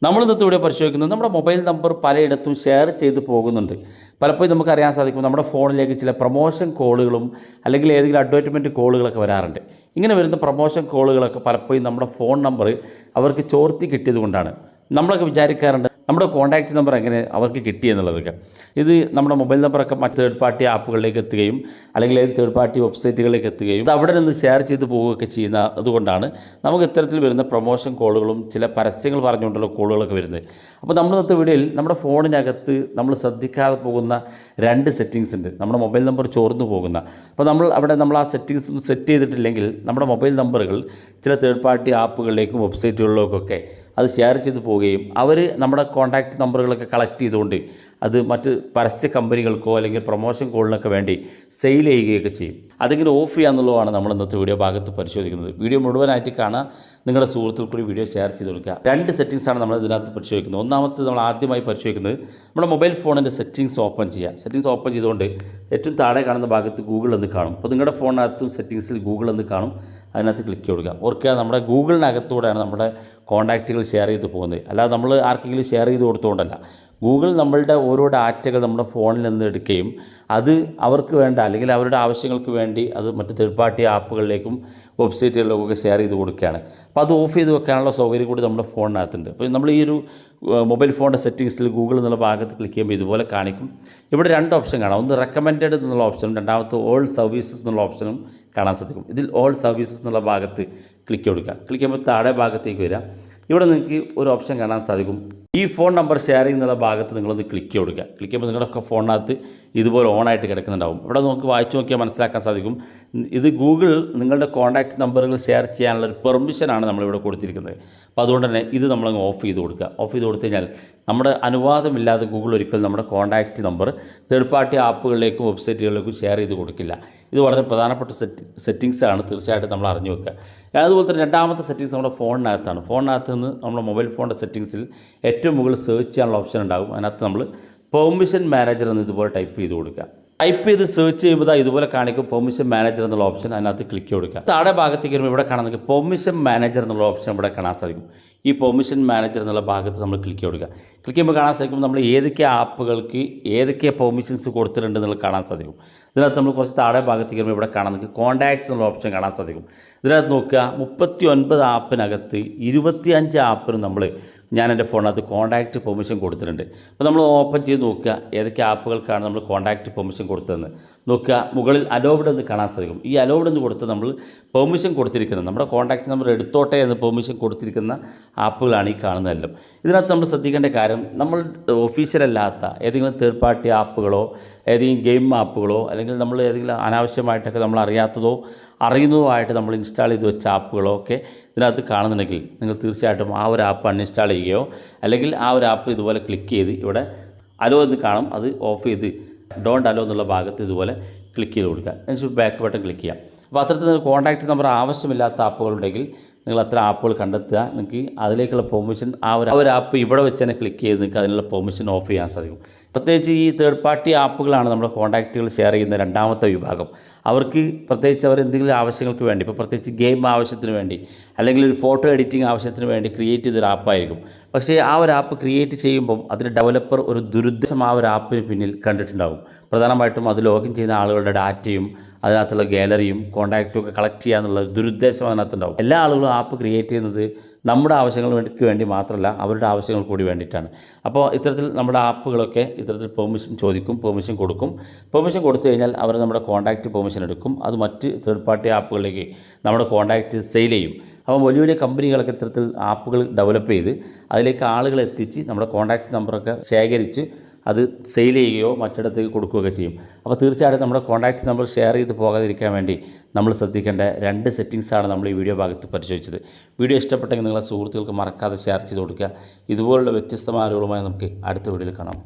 നമ്മൾ ഇന്നത്തെ വീഡിയോ പരിശോധിക്കുന്നത് നമ്മുടെ മൊബൈൽ നമ്പർ പലയിടത്തും ഷെയർ ചെയ്ത് പോകുന്നുണ്ട്. പലപ്പോഴും നമുക്കറിയാൻ സാധിക്കും നമ്മുടെ ഫോണിലേക്ക് ചില പ്രൊമോഷൻ കോളുകളും അല്ലെങ്കിൽ ഏതെങ്കിലും അഡ്വർടൈസ്മെൻറ്റ് കോളുകളൊക്കെ വരാറുണ്ട്. ഇങ്ങനെ വരുന്ന പ്രൊമോഷൻ കോളുകളൊക്കെ പലപ്പോഴും നമ്മുടെ ഫോൺ നമ്പർ അവർക്ക് ചോർത്തി കിട്ടിയത് കൊണ്ടാണ്. നമ്മളൊക്കെ വിചാരിക്കാറുണ്ട് നമ്മുടെ കോൺടാക്റ്റ് നമ്പർ എങ്ങനെ അവർക്ക് കിട്ടിയെന്നുള്ളതൊക്കെ. ഇത് നമ്മുടെ മൊബൈൽ നമ്പറൊക്കെ മറ്റ് തേർഡ് പാർട്ടി ആപ്പുകളിലേക്ക് എത്തുകയും അല്ലെങ്കിൽ ഏത് തേർഡ് പാർട്ടി വെബ്സൈറ്റുകളിലേക്ക് എത്തുകയും അത് അവിടെ നിന്ന് ഷെയർ ചെയ്ത് പോവുകയൊക്കെ ചെയ്യുന്ന അതുകൊണ്ടാണ് നമുക്ക് ഇത്തരത്തിൽ വരുന്ന പ്രൊമോഷൻ കോളുകളും ചില പരസ്യങ്ങൾ പറഞ്ഞുകൊണ്ടുള്ള കോളുകളൊക്കെ വരുന്നത്. അപ്പോൾ നമ്മൾ ഇന്നത്തെ വീഡിയോയിൽ നമ്മുടെ ഫോണിനകത്ത് നമ്മൾ ശ്രദ്ധിക്കാതെ പോകുന്ന 2 സെറ്റിങ്സ് ഉണ്ട്. നമ്മുടെ മൊബൈൽ നമ്പർ ചോർന്നു പോകുന്ന, അപ്പോൾ നമ്മൾ ആ സെറ്റിങ്സ് സെറ്റ് ചെയ്തിട്ടില്ലെങ്കിൽ നമ്മുടെ മൊബൈൽ നമ്പറുകൾ ചില തേർഡ് പാർട്ടി ആപ്പുകളിലേക്കും വെബ്സൈറ്റുകളിലേക്കൊക്കെ അത് ഷെയർ ചെയ്ത് പോവുകയും അവർ നമ്മുടെ കോൺടാക്റ്റ് നമ്പറുകളൊക്കെ കളക്ട് ചെയ്തുകൊണ്ട് അത് മറ്റ് പരസ്യ കമ്പനികൾക്കോ അല്ലെങ്കിൽ പ്രൊമോഷൻ കോളിനൊക്കെ വേണ്ടി സെയിൽ ചെയ്യുകയൊക്കെ ചെയ്യും. അതിങ്ങനെ ഓഫ് ചെയ്യാന്നുള്ളതാണ് നമ്മൾ ഇന്നത്തെ വീഡിയോ ഭാഗത്ത് പരിശോധിക്കുന്നത്. വീഡിയോ മുഴുവനായിട്ട് കാണാൻ നിങ്ങളുടെ സുഹൃത്തുക്കൾ കൂടി വീഡിയോ ഷെയർ ചെയ്ത് കൊടുക്കുക. 2 സെറ്റിങ്സാണ് നമ്മൾ ഇതിനകത്ത് പരിശോധിക്കുന്നത്. ഒന്നാമത്തെ നമ്മൾ ആദ്യമായി പരിശോധിക്കുന്നത് നമ്മുടെ മൊബൈൽ ഫോണിൻ്റെ സെറ്റിങ്സ് ഓപ്പൺ ചെയ്യുക. സെറ്റിങ്സ് ഓപ്പൺ ചെയ്തുകൊണ്ട് ഏറ്റവും താഴെ കാണുന്ന ഭാഗത്ത് ഗൂഗിൾ എന്ന് കാണും. അപ്പോൾ നിങ്ങളുടെ ഫോണിനകത്തും സെറ്റിങ്സിൽ ഗൂഗിൾ എന്ന് കാണും. അതിനകത്ത് ക്ലിക്ക് കൊടുക്കുക. ഓർക്കുക, നമ്മുടെ ഗൂഗിളിനകത്തൂടെയാണ് നമ്മുടെ കോൺടാക്റ്റുകൾ ഷെയർ ചെയ്ത് പോകുന്നത്. അല്ലാതെ നമ്മൾ ആർക്കെങ്കിലും ഷെയർ ചെയ്ത് കൊടുത്തുകൊണ്ടല്ല. ഗൂഗിൾ നമ്മളുടെ ഓരോ ഡാറ്റകൾ നമ്മുടെ ഫോണിൽ നിന്ന് എടുക്കുകയും അത് അവർക്ക് വേണ്ട അല്ലെങ്കിൽ അവരുടെ ആവശ്യങ്ങൾക്ക് വേണ്ടി അത് മറ്റ് തേർഡ് പാർട്ടി ആപ്പുകളിലേക്കും വെബ്സൈറ്റുകളിലേക്കൊക്കെ ഷെയർ ചെയ്ത് കൊടുക്കുകയാണ്. അപ്പോൾ അത് ഓഫ് ചെയ്ത് വെക്കാനുള്ള സൗകര്യം കൂടി നമ്മുടെ ഫോണിനകത്തുണ്ട്. അപ്പോൾ നമ്മൾ ഈ ഒരു മൊബൈൽ ഫോണിൻ്റെ സെറ്റിങ്സിൽ ഗൂഗിൾ എന്നുള്ള ഭാഗത്ത് ക്ലിക്ക് ചെയ്യുമ്പോൾ ഇതുപോലെ കാണിക്കും. ഇവിടെ 2 ഓപ്ഷൻ കാണാം. ഒന്ന് റെക്കമെൻഡഡ് എന്നുള്ള ഓപ്ഷനും രണ്ടാമത്തെ ഓൾ സർവീസസ് എന്നുള്ള ഓപ്ഷനും കാണാൻ സാധിക്കും. ഇതിൽ ഓൾ സർവീസസ് എന്നുള്ള ഭാഗത്ത് ക്ലിക്ക് കൊടുക്കുക. ക്ലിക്ക് ചെയ്യുമ്പോൾ താഴെ ഭാഗത്തേക്ക് വരിക. ഇവിടെ നിങ്ങൾക്ക് ഒരു ഓപ്ഷൻ കാണാൻ സാധിക്കും. ഈ ഫോൺ നമ്പർ ഷെയറിംഗ് എന്നുള്ള ഭാഗത്ത് നിങ്ങളൊന്ന് ക്ലിക്ക് കൊടുക്കുക. ക്ലിക്ക് ചെയ്യുമ്പോൾ നിങ്ങളുടെ ഫോണിനകത്ത് ഇതുപോലെ ഓണായിട്ട് കിടക്കുന്നുണ്ടാവും. ഇവിടെ നമുക്ക് വായിച്ചു നോക്കിയാൽ മനസ്സിലാക്കാൻ സാധിക്കും. ഇത് ഗൂഗിൾ നിങ്ങളുടെ കോൺടാക്റ്റ് നമ്പറുകൾ ഷെയർ ചെയ്യാനുള്ള ഒരു പെർമിഷനാണ് നമ്മളിവിടെ കൊടുത്തിരിക്കുന്നത്. അപ്പോൾ അതുകൊണ്ട് തന്നെ ഇത് നമ്മളങ്ങ് ഓഫ് ചെയ്ത് കൊടുക്കുക. ഓഫ് ചെയ്ത് കൊടുത്തു കഴിഞ്ഞാൽ നമ്മുടെ അനുവാദമില്ലാതെ ഗൂഗിൾ ഒരിക്കലും നമ്മുടെ കോൺടാക്റ്റ് നമ്പർ തേർഡ് പാർട്ടി ആപ്പുകളിലേക്കും വെബ്സൈറ്റുകളിലേക്കും ഷെയർ ചെയ്ത് കൊടുക്കില്ല. ഇത് വളരെ പ്രധാനപ്പെട്ട സെറ്റിങ്സാണ്. തീർച്ചയായിട്ടും നമ്മൾ അറിഞ്ഞു വെക്കുക. അതുപോലെ തന്നെ രണ്ടാമത്തെ സെറ്റിങ്സ് നമ്മുടെ ഫോണിനകത്താണ്. ഫോണിനകത്ത് നിന്ന് നമ്മുടെ മൊബൈൽ ഫോണിൻ്റെ സെറ്റിങ്സിൽ ഏറ്റവും മുകളിൽ സെർച്ച് ചെയ്യാനുള്ള ഓപ്ഷൻ ഉണ്ടാകും. അതിനകത്ത് നമ്മൾ പെർമിഷൻ മാനേജർ എന്ന് ഇതുപോലെ ടൈപ്പ് ചെയ്ത് കൊടുക്കുക. ടൈപ്പ് ചെയ്ത് സെർച്ച് ചെയ്യുമ്പോൾ ഇതുപോലെ കാണിക്കും പെർമിഷൻ മാനേജർ എന്നുള്ള ഓപ്ഷൻ. അതിനകത്ത് ക്ലിക്ക് കൊടുക്കുക. താഴെ ഭാഗത്തേക്ക് വരുമ്പോൾ ഇവിടെ കാണുന്നത് പെർമിഷൻ മാനേജർ എന്നുള്ള ഓപ്ഷൻ ഇവിടെ കാണാൻ സാധിക്കും. ഈ പെർമിഷൻ മാനേജർ എന്നുള്ള ഭാഗത്ത് നമ്മൾ ക്ലിക്ക് കൊടുക്കുക. ക്ലിക്ക് ചെയ്യുമ്പോൾ കാണാൻ സാധിക്കും നമ്മൾ ഏതൊക്കെ ആപ്പുകൾക്ക് ഏതൊക്കെ പെർമിഷൻസ് കൊടുത്തിട്ടുണ്ട് എന്നുള്ളത് കാണാൻ സാധിക്കും. ഇതിനകത്ത് നമ്മൾ കുറച്ച് താഴെ ഭാഗത്തേക്ക് വരുമ്പോൾ ഇവിടെ കാണാൻ നമുക്ക് കോൺടാക്ട്സ് എന്നുള്ള ഓപ്ഷൻ കാണാൻ സാധിക്കും. ഇതിനകത്ത് നോക്കുക 39 ആപ്പിനകത്ത് 25 ആപ്പിനും ഞാൻ എൻ്റെ ഫോണിനകത്ത് കോൺടാക്റ്റ് പെർമിഷൻ കൊടുത്തിട്ടുണ്ട്. അപ്പോൾ നമ്മൾ ഓപ്പൺ ചെയ്ത് നോക്കുക ഏതൊക്കെ ആപ്പുകൾക്കാണ് നമ്മൾ കോൺടാക്റ്റ് പെർമിഷൻ കൊടുത്തതെന്ന് നോക്കുക. മുകളിൽ അലോവ്ഡ് എന്ന് കാണാൻ സാധിക്കും. ഈ അലോവ്ഡ് എന്ന് കൊടുത്ത് നമ്മൾ പെർമിഷൻ കൊടുത്തിരിക്കുന്നത് നമ്മുടെ കോൺടാക്റ്റ് നമ്പർ എടുത്തോട്ടെ എന്ന് പെർമിഷൻ കൊടുത്തിരിക്കുന്ന ആപ്പുകളാണ് ഈ കാണുന്നതെല്ലാം. ഇതിനകത്ത് നമ്മൾ ശ്രദ്ധിക്കേണ്ട കാര്യം നമ്മൾ ഒഫീഷ്യലല്ലാത്ത ഏതെങ്കിലും തേർഡ് പാർട്ടി ആപ്പുകളോ ഏതെങ്കിലും ഗെയിം ആപ്പുകളോ അല്ലെങ്കിൽ നമ്മൾ ഏതെങ്കിലും അനാവശ്യമായിട്ടൊക്കെ നമ്മൾ അറിയാത്തതോ അറിയുന്നതോ ആയിട്ട് നമ്മൾ ഇൻസ്റ്റാൾ ചെയ്ത് വെച്ച ആപ്പുകളോ ഒക്കെ ഇതിനകത്ത് കാണുന്നുണ്ടെങ്കിൽ നിങ്ങൾ തീർച്ചയായിട്ടും ആ ഒരു ആപ്പ് അൺഇൻസ്റ്റാൾ ചെയ്യുകയോ അല്ലെങ്കിൽ ആ ഒരു ആപ്പ് ഇതുപോലെ ക്ലിക്ക് ചെയ്ത് ഇവിടെ അലോ എന്ന് കാണും, അത് ഓഫ് ചെയ്ത് ഡോണ്ട് അലോ എന്നുള്ള ഭാഗത്ത് ഇതുപോലെ ക്ലിക്ക് ചെയ്ത് കൊടുക്കുക. അതിനുശേഷം ബാക്ക് ബട്ടൺ ക്ലിക്ക് ചെയ്യാം. അപ്പോൾ അത്തരത്തിൽ കോൺടാക്റ്റ് നമ്പർ ആവശ്യമില്ലാത്ത ആപ്പുകളുണ്ടെങ്കിൽ നിങ്ങൾ അത്ര ആപ്പുകൾ കണ്ടെത്തുക. നിങ്ങൾക്ക് അതിലേക്കുള്ള പെർമിഷൻ ആ ഒരു ആപ്പ് ഇവിടെ വെച്ച് തന്നെ ക്ലിക്ക് ചെയ്ത് നിങ്ങൾക്ക് അതിനുള്ള പെർമിഷൻ ഓഫ് ചെയ്യാൻ സാധിക്കും. പ്രത്യേകിച്ച് ഈ തേർഡ് പാർട്ടി ആപ്പുകളാണ് നമ്മുടെ കോൺടാക്റ്റുകൾ ഷെയർ ചെയ്യുന്ന രണ്ടാമത്തെ വിഭാഗം. അവർക്ക് പ്രത്യേകിച്ച് അവർ എന്തെങ്കിലും ആവശ്യങ്ങൾക്ക് വേണ്ടി, ഇപ്പോൾ പ്രത്യേകിച്ച് ഗെയിം ആവശ്യത്തിന് വേണ്ടി അല്ലെങ്കിൽ ഒരു ഫോട്ടോ എഡിറ്റിംഗ് ആവശ്യത്തിന് വേണ്ടി ക്രിയേറ്റ് ചെയ്തൊരു ആപ്പായിരിക്കും. പക്ഷേ ആ ഒരു ആപ്പ് ക്രിയേറ്റ് ചെയ്യുമ്പം അതിൻ്റെ ഡെവലപ്പർ ഒരു ദുരുദ്ദേശം ആ ഒരു ആപ്പിന് പിന്നിൽ കണ്ടിട്ടുണ്ടാകും. പ്രധാനമായിട്ടും അത് ലോഗിൻ ചെയ്യുന്ന ആളുകളുടെ ഡാറ്റയും അതിനകത്തുള്ള ഗാലറിയും കോൺടാക്റ്റും ഒക്കെ കളക്ട് ചെയ്യാന്നുള്ള ദുരുദ്ദേശം അതിനകത്തുണ്ടാവും. എല്ലാ ആളുകളും ആപ്പ് ക്രിയേറ്റ് ചെയ്യുന്നത് നമ്മുടെ ആവശ്യങ്ങൾക്ക് വേണ്ടി മാത്രമല്ല അവരുടെ ആവശ്യങ്ങൾ കൂടി വേണ്ടിയിട്ടാണ്. അപ്പോൾ ഇത്തരത്തിൽ നമ്മുടെ ആപ്പുകളൊക്കെ ഇത്തരത്തിൽ പെർമിഷൻ ചോദിക്കും, പെർമിഷൻ കൊടുക്കും. പെർമിഷൻ കൊടുത്തു കഴിഞ്ഞാൽ അവർ നമ്മുടെ കോൺടാക്റ്റ് പെർമിഷൻ എടുക്കും. അത് മറ്റ് തേർഡ് പാർട്ടി ആപ്പുകളിലേക്ക് നമ്മുടെ കോൺടാക്റ്റ് സെയിൽ ചെയ്യും. അപ്പോൾ വലിയ വലിയ കമ്പനികളൊക്കെ ഇത്തരത്തിൽ ആപ്പുകൾ ഡെവലപ്പ് ചെയ്ത് അതിലേക്ക് ആളുകളെ എത്തിച്ച് നമ്മുടെ കോൺടാക്റ്റ് നമ്പറൊക്കെ ശേഖരിച്ച് അത് സെയിൽ ചെയ്യുകയോ മറ്റിടത്തേക്ക് കൊടുക്കുകയൊക്കെ ചെയ്യും. അപ്പോൾ തീർച്ചയായിട്ടും നമ്മുടെ കോൺടാക്റ്റ് നമ്പർ ഷെയർ ചെയ്ത് പോകാതിരിക്കാൻ വേണ്ടി നമ്മൾ ശ്രദ്ധിക്കേണ്ട 2 സെറ്റിങ്സാണ് നമ്മൾ ഈ വീഡിയോ ഭാഗത്ത് പരിശോധിച്ചത്. വീഡിയോ ഇഷ്ടപ്പെട്ടെങ്കിൽ നിങ്ങളുടെ സുഹൃത്തുക്കൾക്ക് മറക്കാതെ ഷെയർ ചെയ്ത് കൊടുക്കുക. ഇതുപോലുള്ള വ്യത്യസ്തമായ അറിവുകളുമായി നമുക്ക് അടുത്ത വീഡിയോയിൽ കാണാം.